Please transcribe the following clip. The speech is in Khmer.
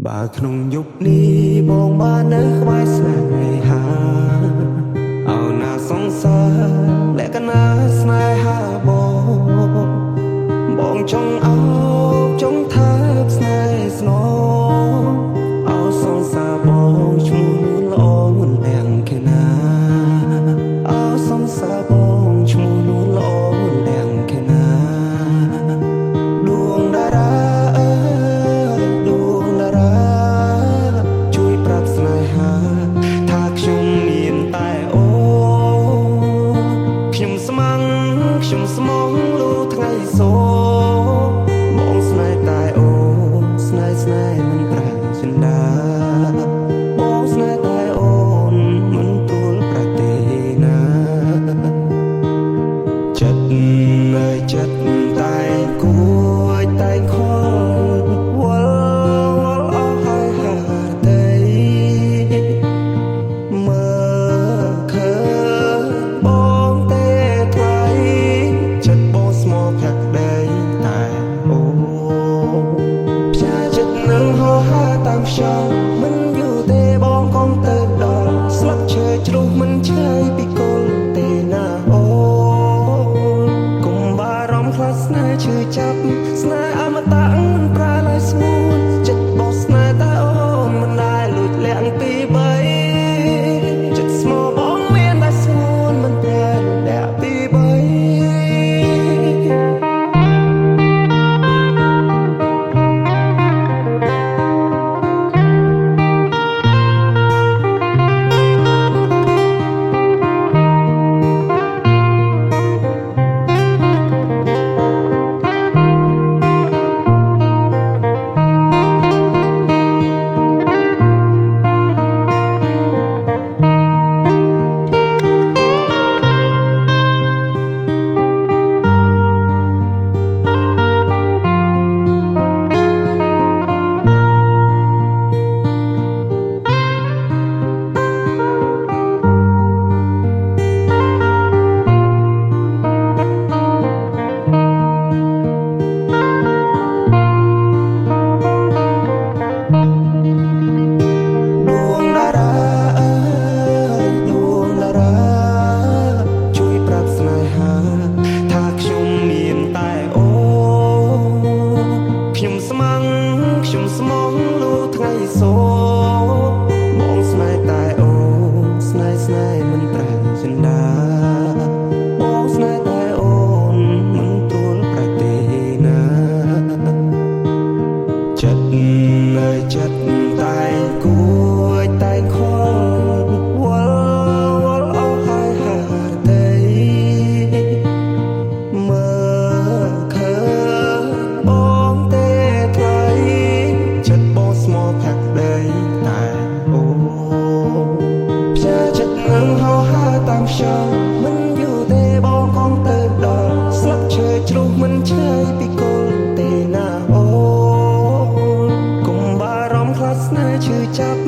បើក្នុងយុគនេះបងបាននៅក្បែរស្នេហាអោណាសង្សារលក្ខណៈស្នេហាបងចង់អោបចង់ថាបស្នេហ៍ស្នងអោសង្សារបងឈ្មោះល្អមិនទាំងគេណាអោសង្សារបងឈ្មោះល្អមិនទាំងគេណាដួងតារាដួងតារាជួយប្រាប់ស្នេហាថាខ្ញុំមានតែអូខ្ញុំស្មងខ្ញុំស្មងលូថ្ងៃសូបងស្នេហ៍តែអូស្នេហ៍មិនប្រែចិនដាបងស្នេហ៍តែអូនមិនទូលប្រទេណាចិត្តនៅចិត្តតែគួចតែខលវល់អស់ហើយតែមើលឃើញបងទេថ្លៃចិត្តបងស្មោះផាក់ដីតែអូផ្សាចិត្តនឹងហោហាតាមខ្យល់មិនយូរទេបងកុំទៅដល់ស្លឹកឈើជ្រុះមិនឆ្ងាយពីគល់ទេណាអូកុំបារម្ភខ្លាចស្នេហ៍ឈឺចាប់ស្នេហ៍អមតៈមិនប្រែឡើយស្ងួនចិត្តបងស្នេហ៍តែអូនមិនដែលលួចលាក់ពីបីចិត្តស្មោះបងមានតែស្ងួនមិនប្រែលាក់ពីបីខ្ញុំស្មងលូថ្ងៃសូបងស្នេហ៍តែអូស្នេហ៍មិនប្រែចិនដាបងស្នេហ៍តែអូនមិនទូលប្រទេណាចិត្តនៅចិត្តតែគួចតែខលវល់អស់ហើយតែមើលឃើញបងទេថ្លៃចិត្តបងស្មោះផាក់ដីតែអូផ្សាចិត្តនឹងហោហាតាមខ្យល់មិនយូរទេបងកុំទៅដល់ស្លឹកឈើជ្រុះមិនឆ្ងាយពីគល់ទេណាអូកុំបារម្ភខ្លាចស្នេហ៍ឈឺចាប់